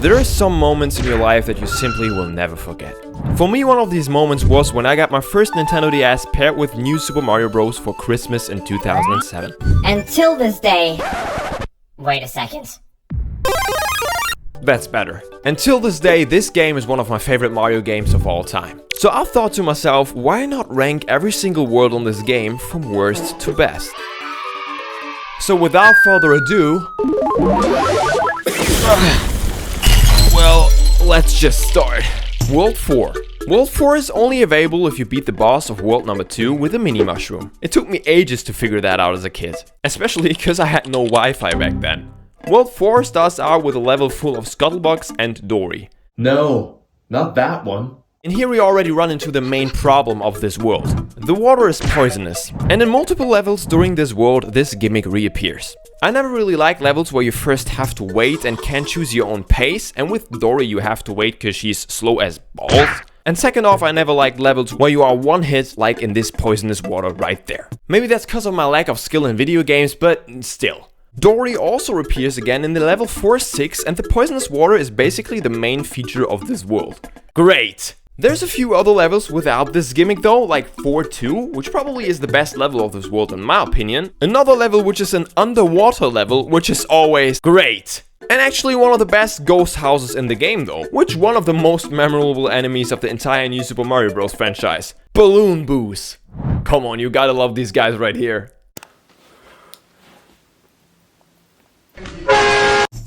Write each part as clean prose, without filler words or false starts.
There are some moments in your life that you simply will never forget. For me, one of these moments was when I got my first Nintendo DS paired with New Super Mario Bros. For Christmas in 2007. Until this day... Wait a second. That's better. Until this day, this game is one of my favorite Mario games of all time. So I thought to myself, why not rank every single world on this game from worst to best? So without further ado... well, let's just start. World 4. World 4 is only available if you beat the boss of world number 2 with a mini mushroom. It took me ages to figure that out as a kid. Especially because I had no Wi-Fi back then. World 4 starts out with a level full of scuttlebugs and Dory. No, not that one. And here we already run into the main problem of this world. The water is poisonous, and in multiple levels during this world this gimmick reappears. I never really like levels where you first have to wait and can't choose your own pace, and with Dory you have to wait cause she's slow as balls. And second off, I never liked levels where you are one hit like in this poisonous water right there. Maybe that's cause of my lack of skill in video games, but still. Dory also appears again in the level 4-6, and the poisonous water is basically the main feature of this world. Great! There's a few other levels without this gimmick though, like 4-2, which probably is the best level of this world in my opinion. Another level which is an underwater level, which is always great. And actually one of the best ghost houses in the game though, which one of the most memorable enemies of the entire New Super Mario Bros. Franchise. Balloon Boos. Come on, you gotta love these guys right here.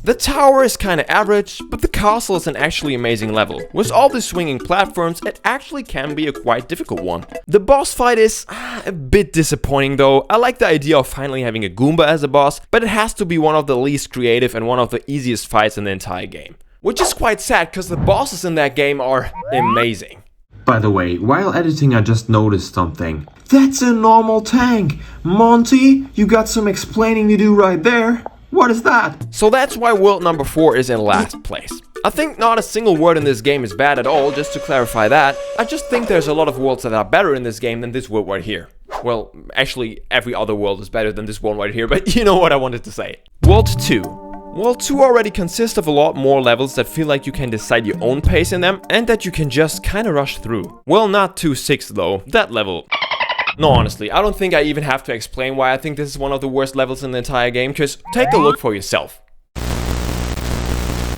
The tower is kinda average, but the castle is an actually amazing level. With all the swinging platforms, it actually can be a quite difficult one. The boss fight is a bit disappointing though. I like the idea of finally having a Goomba as a boss, but it has to be one of the least creative and one of the easiest fights in the entire game. Which is quite sad, cause the bosses in that game are amazing. By the way, while editing I just noticed something. That's a normal tank! Monty, you got some explaining to do right there. What is that? So that's why world number 4 is in last place. I think not a single word in this game is bad at all, just to clarify that. I just think there's a lot of worlds that are better in this game than this world right here. Well, actually every other world is better than this one right here, but you know what I wanted to say. World 2. World 2 already consists of a lot more levels that feel like you can decide your own pace in them and that you can just kinda rush through. Well, not 2-6 though, that level... No, honestly, I don't think I even have to explain why I think this is one of the worst levels in the entire game, cause take a look for yourself.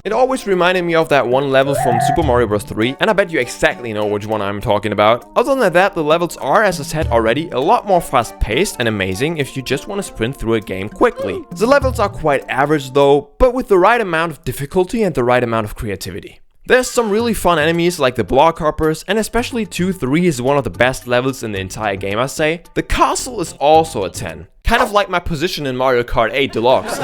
It always reminded me of that one level from Super Mario Bros. 3, and I bet you exactly know which one I'm talking about. Other than that, the levels are, as I said already, a lot more fast-paced and amazing if you just want to sprint through a game quickly. The levels are quite average though, but with the right amount of difficulty and the right amount of creativity. There's some really fun enemies like the block hoppers, and especially 2-3 is one of the best levels in the entire game, I say. The castle is also a 10. Kind of like my position in Mario Kart 8 Deluxe.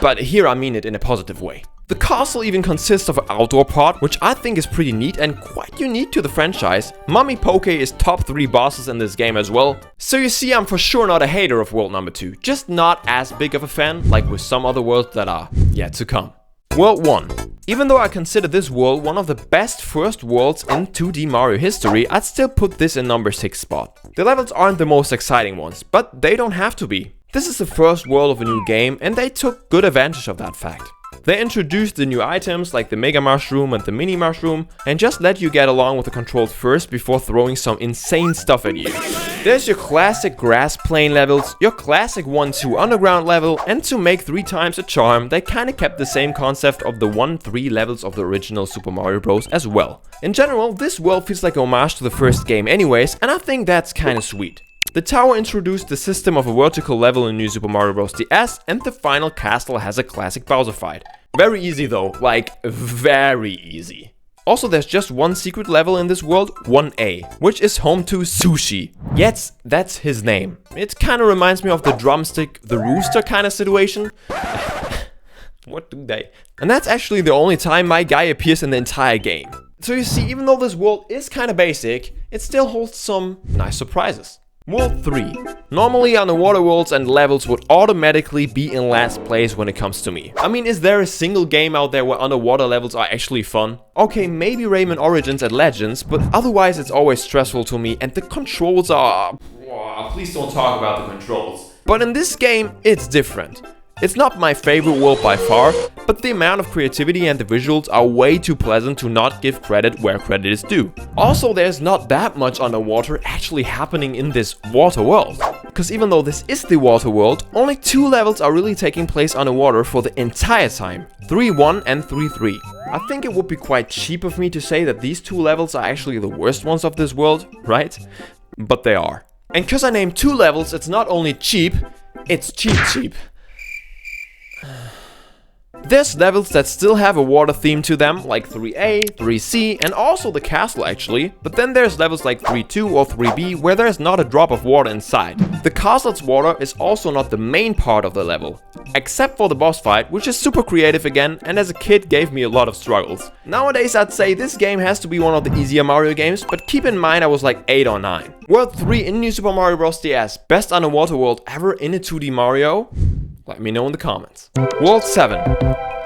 But here I mean it in a positive way. The castle even consists of an outdoor part, which I think is pretty neat and quite unique to the franchise. Mummy Poke is top 3 bosses in this game as well. So you see, I'm for sure not a hater of world number 2, just not as big of a fan like with some other worlds that are yet to come. World 1. Even though I consider this world one of the best first worlds in 2D Mario history, I'd still put this in number 6 spot. The levels aren't the most exciting ones, but they don't have to be. This is the first world of a new game, and they took good advantage of that fact. They introduced the new items like the Mega Mushroom and the Mini Mushroom, and just let you get along with the controls first before throwing some insane stuff at you. There's your classic grass plane levels, your classic 1-2 underground level, and to make 3 times a charm, they kinda kept the same concept of the 1-3 levels of the original Super Mario Bros. As well. In general, this world feels like a homage to the first game anyways, and I think that's kinda sweet. The tower introduced the system of a vertical level in New Super Mario Bros. DS, and the final castle has a classic Bowser fight. Very easy though, like very easy. Also, there's just one secret level in this world, 1A, which is home to Sushi. Yes, that's his name. It kinda reminds me of the drumstick, the rooster kinda situation. What do they? And that's actually the only time my guy appears in the entire game. So you see, even though this world is kinda basic, it still holds some nice surprises. World 3. Normally underwater worlds and levels would automatically be in last place when it comes to me. I mean, is there a single game out there where underwater levels are actually fun? Okay, maybe Rayman Origins and Legends, but otherwise it's always stressful to me and the controls are... Please don't talk about the controls. But in this game, it's different. It's not my favorite world by far, but the amount of creativity and the visuals are way too pleasant to not give credit where credit is due. Also, there's not that much underwater actually happening in this water world. Because even though this is the water world, only 2 levels are really taking place underwater for the entire time. 3-1 and 3-3. I think it would be quite cheap of me to say that these 2 levels are actually the worst ones of this world, right? But they are. And because I named 2 levels, it's not only cheap, it's cheap. There's levels that still have a water theme to them, like 3A, 3C, and also the castle actually, but then there's levels like 3-2 or 3B where there's not a drop of water inside. The castle's water is also not the main part of the level, except for the boss fight, which is super creative again, and as a kid gave me a lot of struggles. Nowadays I'd say this game has to be one of the easier Mario games, but keep in mind I was like 8 or 9. World 3 in New Super Mario Bros. DS, best underwater world ever in a 2D Mario? Let me know in the comments. World 7.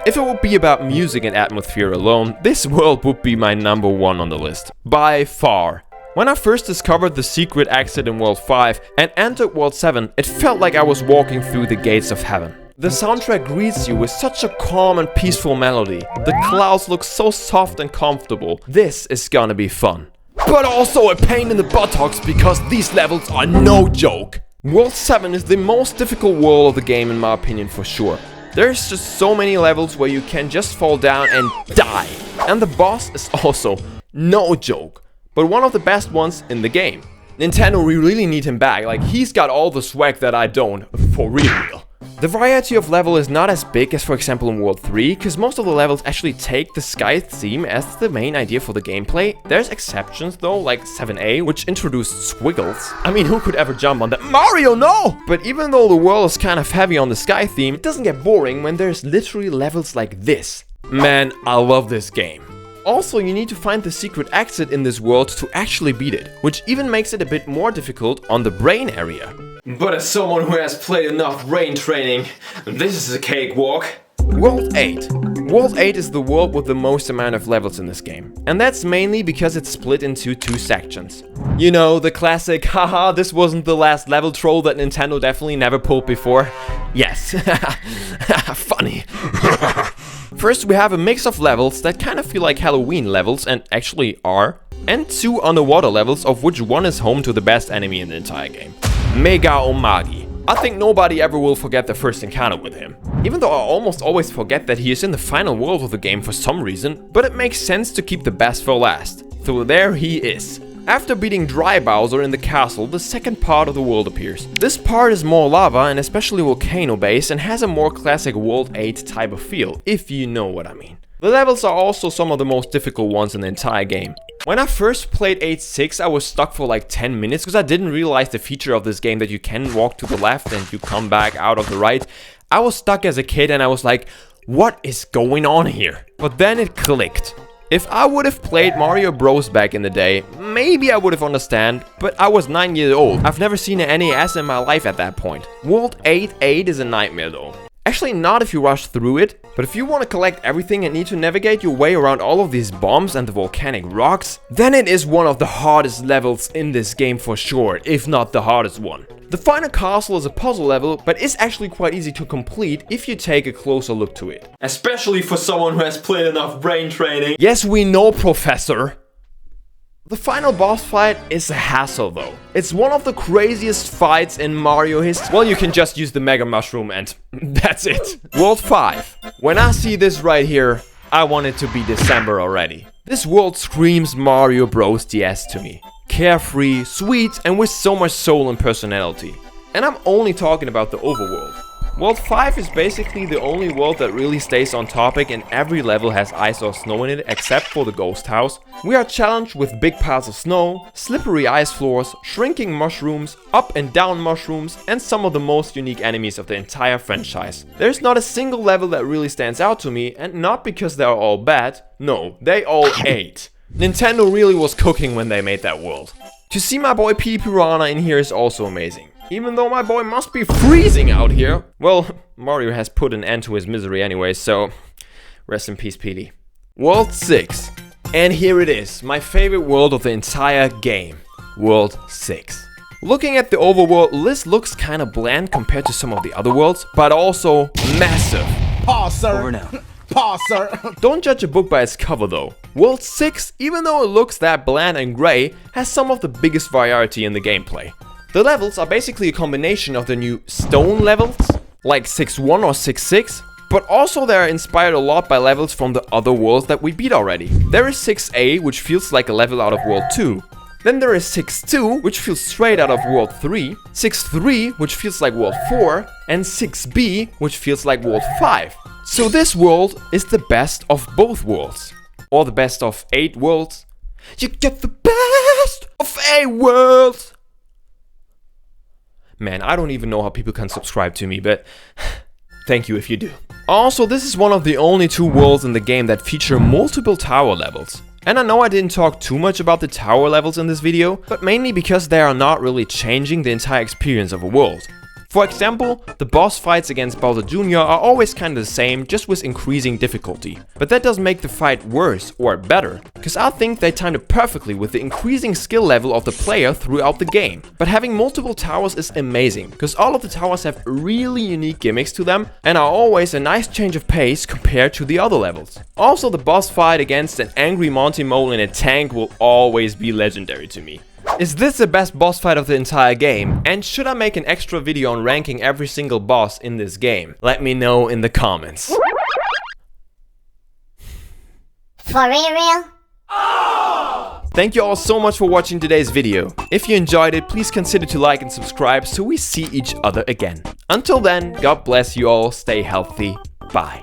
If it would be about music and atmosphere alone, this world would be my number 1 on the list. By far. When I first discovered the secret exit in World 5 and entered World 7, it felt like I was walking through the gates of heaven. The soundtrack greets you with such a calm and peaceful melody. The clouds look so soft and comfortable. This is gonna be fun. But also a pain in the buttocks because these levels are no joke. World 7 is the most difficult world of the game in my opinion for sure. There's just so many levels where you can just fall down and die. And the boss is also no joke, but one of the best ones in the game. Nintendo, we really need him back, like he's got all the swag that I don't, for real. The variety of level is not as big as for example in World 3, because most of the levels actually take the sky theme as the main idea for the gameplay. There's exceptions though, like 7A, which introduced squiggles. I mean, who could ever jump on that? Mario, no! But even though the world is kind of heavy on the sky theme, it doesn't get boring when there's literally levels like this. Man, I love this game. Also, you need to find the secret exit in this world to actually beat it, which even makes it a bit more difficult on the brain area. But as someone who has played enough brain training, this is a cakewalk. World 8. World 8 is the world with the most amount of levels in this game. And that's mainly because it's split into 2 sections. You know, the classic, haha, this wasn't the last level troll that Nintendo definitely never pulled before. Yes, funny. First, we have a mix of levels that kind of feel like Halloween levels, and actually are, and 2 underwater levels, of which one is home to the best enemy in the entire game, Mega Omagi. I think nobody ever will forget the first encounter with him. Even though I almost always forget that he is in the final world of the game for some reason, but it makes sense to keep the best for last. So there he is. After beating Dry Bowser in the castle, the second part of the world appears. This part is more lava and especially volcano based and has a more classic World 8 type of feel, if you know what I mean. The levels are also some of the most difficult ones in the entire game. When I first played 8-6, I was stuck for like 10 minutes because I didn't realize the feature of this game that you can walk to the left and you come back out of the right. I was stuck as a kid and I was like, what is going on here? But then it clicked. If I would have played Mario Bros back in the day, maybe I would have understand, but I was 9 years old. I've never seen an NES in my life at that point. World 8-8 is a nightmare though. Actually not if you rush through it, but if you want to collect everything and need to navigate your way around all of these bombs and the volcanic rocks, then it is one of the hardest levels in this game for sure, if not the hardest one. The final castle is a puzzle level, but is actually quite easy to complete if you take a closer look to it. Especially for someone who has played enough brain training. Yes, we know, Professor. The final boss fight is a hassle though. It's one of the craziest fights in Mario history. Well, you can just use the Mega Mushroom and that's it. World 5. When I see this right here, I want it to be December already. This world screams Mario Bros. DS to me. Carefree, sweet, and with so much soul and personality. And I'm only talking about the overworld. World 5 is basically the only world that really stays on topic and every level has ice or snow in it except for the ghost house. We are challenged with big piles of snow, slippery ice floors, shrinking mushrooms, up and down mushrooms, and some of the most unique enemies of the entire franchise. There's not a single level that really stands out to me, and not because they are all bad, no, they all ate. Nintendo really was cooking when they made that world. To see my boy P. Piranha in here is also amazing. Even though my boy must be freezing out here. Well, Mario has put an end to his misery anyway, so rest in peace, Petey. World 6. And here it is, my favorite world of the entire game. World 6. Looking at the overworld, this looks kinda bland compared to some of the other worlds, but also massive. Pause, sir. Over now. Pause, sir. Don't judge a book by its cover though. World 6, even though it looks that bland and grey, has some of the biggest variety in the gameplay. The levels are basically a combination of the new stone levels, like 6-1 or 6-6, but also they are inspired a lot by levels from the other worlds that we beat already. There is 6A, which feels like a level out of World 2. Then there is 6-2, which feels straight out of World 3, 6-3, which feels like World 4, and 6B, which feels like World 5. So this world is the best of both worlds. Or the best of 8 worlds. You get the best of 8 worlds! Man, I don't even know how people can subscribe to me, but thank you if you do. Also, this is one of the only 2 worlds in the game that feature multiple tower levels. And I know I didn't talk too much about the tower levels in this video, but mainly because they are not really changing the entire experience of a world. For example, the boss fights against Bowser Jr. are always kinda the same, just with increasing difficulty. But that doesn't make the fight worse or better, cause I think they timed it perfectly with the increasing skill level of the player throughout the game. But having multiple towers is amazing, cause all of the towers have really unique gimmicks to them and are always a nice change of pace compared to the other levels. Also, the boss fight against an angry Monty Mole in a tank will always be legendary to me. Is this the best boss fight of the entire game? And should I make an extra video on ranking every single boss in this game? Let me know in the comments. For real? Thank you all so much for watching today's video. If you enjoyed it, please consider to like and subscribe so we see each other again. Until then, God bless you all, stay healthy, bye.